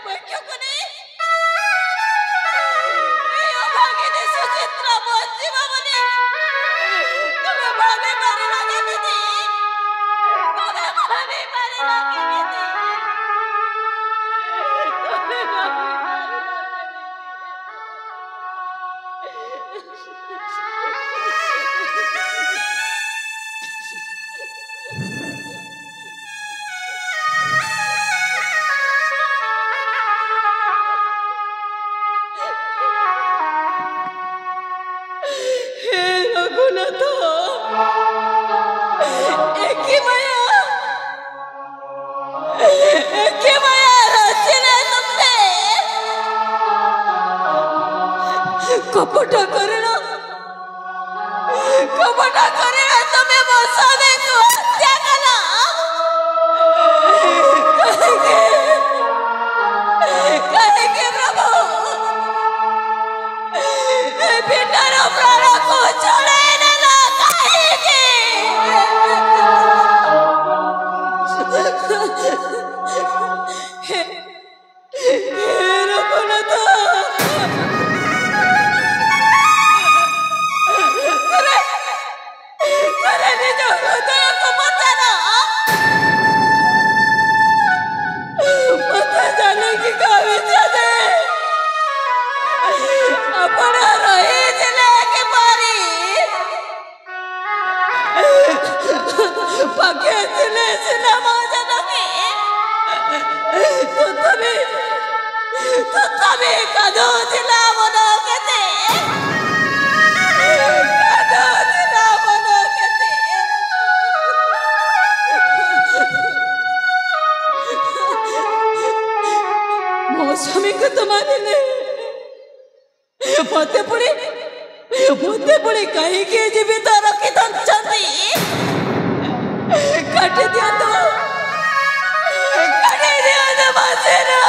मुख्य कोनी भागिनी सुचित्रा बचिबा बोली तुमे भाभी पारिला केमिति तुमे भाभी पारिला केमिति तुमे भाभी कपट करेना तुम्हें वो स्वामी को हत्या करा कहेंगे प्रभु बेटारो प्राण को छोड़े ना कहेंगे स्वामी को तुम्हारे मते पुणी कहीं जीवित रखी काटी दिया तो मसेरा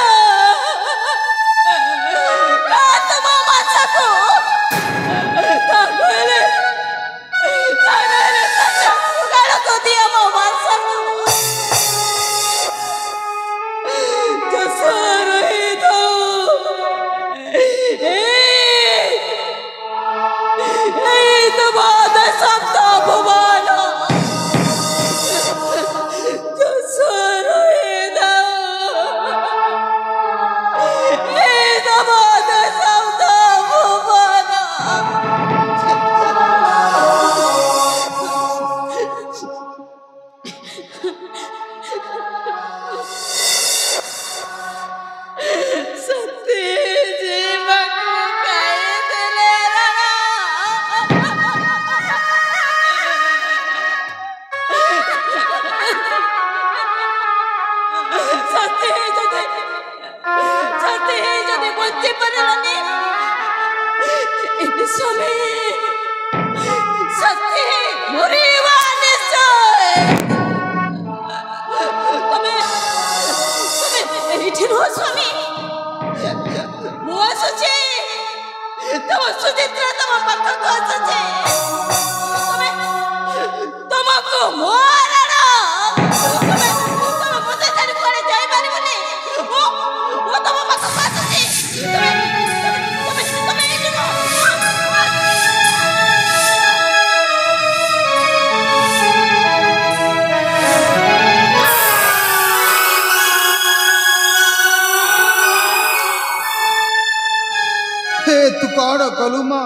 तू कौन कलुमा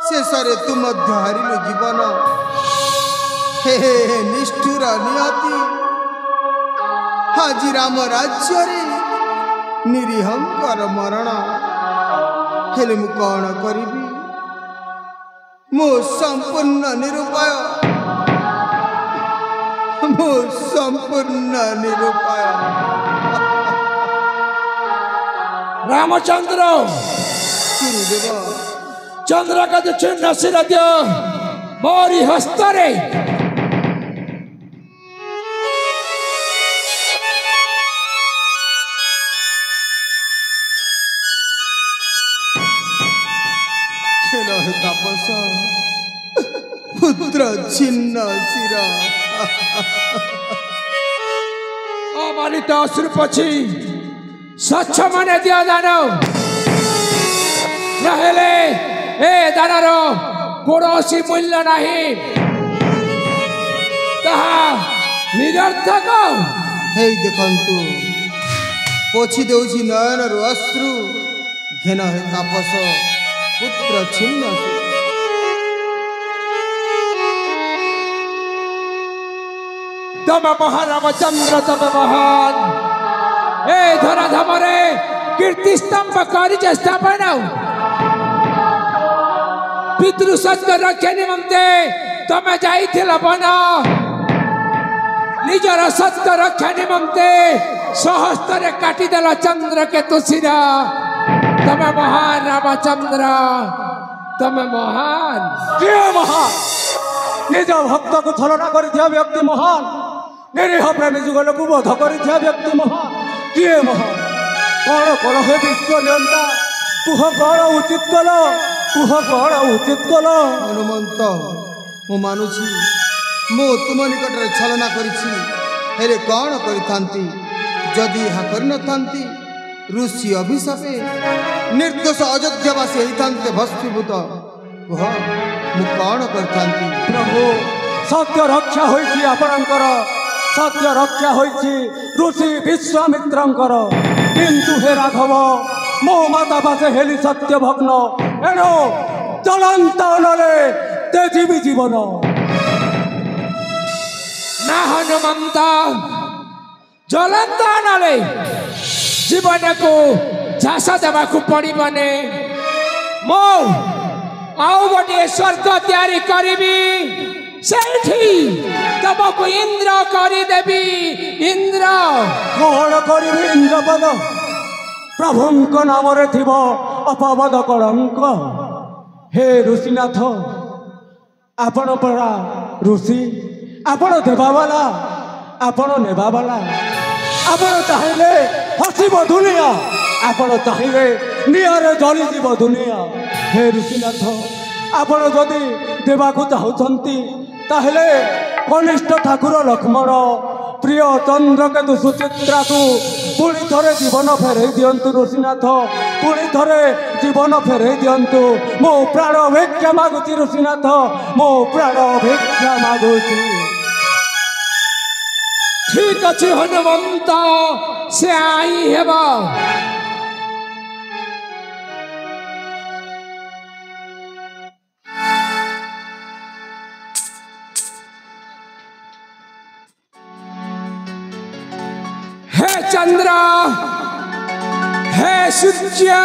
शेषे तू हारिल जीवन हे निष्ठुर नियति आज राम राज्य निरीहंकर मरण हेले मु कौन करी मु संपूर्ण निरुपाय रामचंद्र चंद्र का चिन्ह सिर दियो मोरी हस्तरे तापस पुत्र छिन्न सिर अमानित अश्रु पछी ସ୍ୱଚ୍ଛ ମନେ ଦିଅ ଦାନ ନହେଲେ ଏ ଦାନର କୌଣସି ମୂଲ୍ୟ ନାହିଁ ତାହା ନିରର୍ଥକ। ହେଇ ଦେଖନ୍ତୁ ପୋଛି ଦେଉଛି ନୟନରୁ ଅଶ୍ରୁ ଘେନ ହେ ତାପସ ପୁତ୍ର ଛିନ୍ନ ତମ ମହାରାମଚନ୍ଦ୍ର ତମ ମହାନ ଏ ଧରାଧାମରେ କୀର୍ତ୍ତି ସ୍ତମ୍ଭ କରିଛ ସ୍ଥାପନ ପିତୃ ସତ୍ୟ ରକ୍ଷା ନିମନ୍ତେ ତମେ ଯାଇଥିଲ ବନ ନିଜର ସତ୍ୟ ରକ୍ଷା ନିମନ୍ତେ ସହସ୍ତରେ କାଟିଦେଲ ଚନ୍ଦ୍ର କେତୁ ଶିର ତମେ ମହାନ ରାମଚନ୍ଦ୍ର ତମେ ମହାନ। କିଏ ମହାନ? ନିଜ ଭକ୍ତକୁ ଛଳନା କରିଥିବା ବ୍ୟକ୍ତି ମହାନ। ନିରୀହ ପ୍ରେମୀ ଯୁଗଲକୁ ବୋଧ କରିଥିବା ବ୍ୟକ୍ତି ମହାନ। କିଏ ମହାନ? କଣ କଣ ହେ ବିଶ୍ୱ ନିୟନ୍ତା କୁହ କଣ ଉଚିତ କଲ କୁହ କଣ ଉଚିତ କଲ। ହନୁମନ୍ତ ମୁଁ ମାନୁଛି ମୁଁ ତୁମ ନିକଟରେ ଛଳନା କରିଛି ହେଲେ କ'ଣ କରିଥାନ୍ତି ଯଦି ଏହା କରିନଥାନ୍ତି ଋଷି ଅଭିଶାପେ ନିର୍ଦ୍ଦୋଷ ଅଯୋଧ୍ୟାବାସୀ ହେଇଥାନ୍ତେ ଭସ୍ମୀଭୂତ କୁହ ମୁଁ କ'ଣ କରିଥାନ୍ତି। ପ୍ରଭୁ ସତ୍ୟ ରକ୍ଷା ହୋଇଛି ଆପଣଙ୍କର ସତ୍ୟ ରକ୍ଷା ହୋଇଛି ଋଷି ବିଶ୍ୱାମିତ୍ରଙ୍କର କିନ୍ତୁ ହେ ରାଘବ ମୋ ମାତା ପାଶେ ହେଲି ସତ୍ୟ ଭଗ୍ନ ଏଣୁ ଜ୍ୱଳନ୍ତ ଅନରେ ତେଜିବି ଜୀବନ। ନା ହନୁମନ୍ତ ଜ୍ୱଳନ୍ତ ଅନରେ ଜୀବନକୁ ଝାସ ଦେବାକୁ ପଡ଼ିବନି। ମୁଁ ଆଉ ଗୋଟିଏ ସ୍ୱର୍ଗ ତିଆରି କରିବି ସେଇଠି ତମକୁ ଇନ୍ଦ୍ର କରିଦେବି। ଇନ୍ଦ୍ର କଣ କରିବି ଇନ୍ଦ୍ରପଦ? ପ୍ରଭୁଙ୍କ ନାମରେ ଥିବ ଅପବଦ କଳଙ୍କ। ହେ ଋଷିନାଥ ଆପଣ ପରା ଋଷି ଆପଣ ଦେବାବାଲା ଆପଣ ନେବାବାଲା ଆପଣ ଚାହିଁଲେ ହସିବ ଦୁନିଆ ଆପଣ ଚାହିଁଲେ ନିଆଁରେ ଜଳିଯିବ ଦୁନିଆ। ହେ ଋଷିନାଥ ଆପଣ ଯଦି ଦେବାକୁ ଚାହୁଁଛନ୍ତି ତାହେଲେ କନିଷ୍ଠ ଠାକୁର ଲକ୍ଷ୍ମଣ ପ୍ରିୟ ଚନ୍ଦ୍ରକେତୁ ସୁଚିତ୍ରାକୁ ପୁଣି ଥରେ ଜୀବନ ଫେରେଇ ଦିଅନ୍ତୁ ଋଷିନାଥ ପୁଣି ଥରେ ଜୀବନ ଫେରେଇ ଦିଅନ୍ତୁ। ମୁଁ ପ୍ରାଣ ଭିକ୍ଷା ମାଗୁଛି ଋଷିନାଥ ମୁଁ ପ୍ରାଣ ଭିକ୍ଷା ମାଗୁଛି। ଠିକ ଅଛି ହନୁମନ୍ତ ସେ ଆଇ ହେବ। हे चंद्र हे सूर्य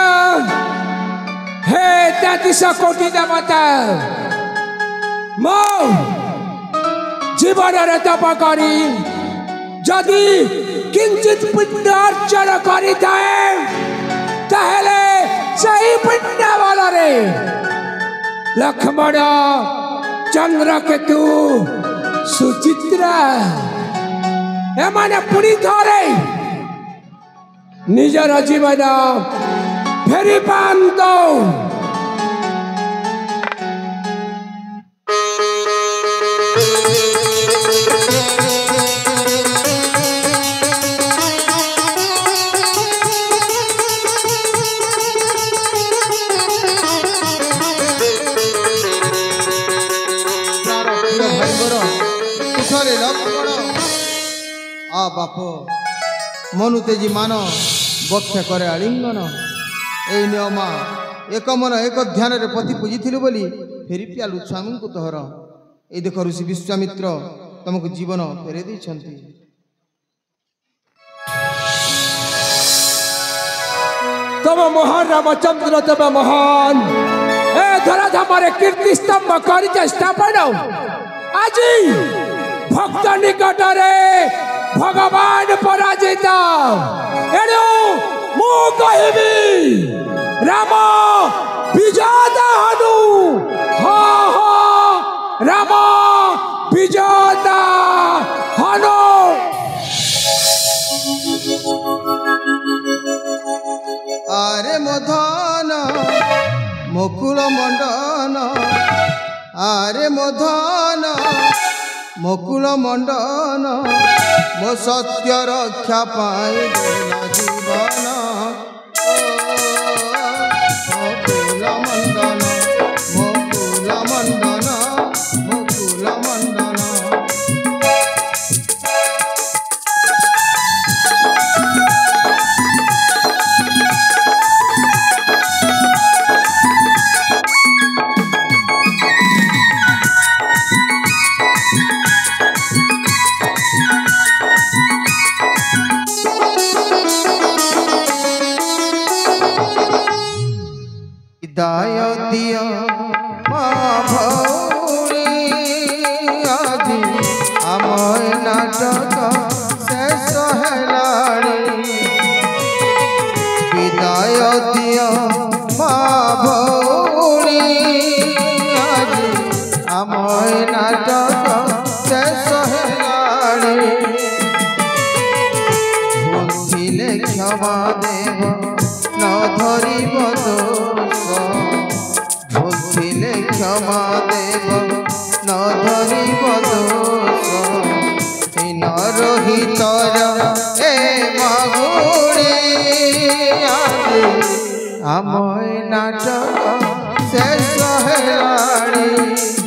हे 33 कोटी देवता मो जीवन तप करी जदि किंचित पुण्य अर्जन करी ताहेले सही पुण्य बलरे लक्ष्मण चंद्रकेतु सुचित्रा एमाने पुरी थरे निजर जीवन फेरी पांतो। बाप मनु तेजी मान बक्ष करे आलिंगन ए नियमा एक मन एक ध्यान रे पति पूजी बोली फेरी पियालु स्वामी को तोहर ए देख ऋषि विश्वामित्र तुमको जीवन फेरे देछंती। तम महान रामचंद्र तम महान ए धराधाम कीर्ति स्तंभ कर स्थापन आज भक्त निकट भगवान पराजित एणु मु कहबी राम विजेता हनु हाँ हाँ राम विजेता हनु। आरे मोधन मुकुल मंडन आरे मोधन मकुल मंडन मो सत्य रक्षा पाई देला जीवन मकुल मंडन मकुल मंडन मकुल मंडन दाय दिया भौरी आज आम नाटक शेष हेलाणी विदाय दिया भौरी आज आम नाटक शेष हेलाणी भूले क्षमा देव न धरिब दोष भूले क्षमा देव न धरिब दोष न रोहितर ए मगुड़ी आम नाटक शेष हेलाणी।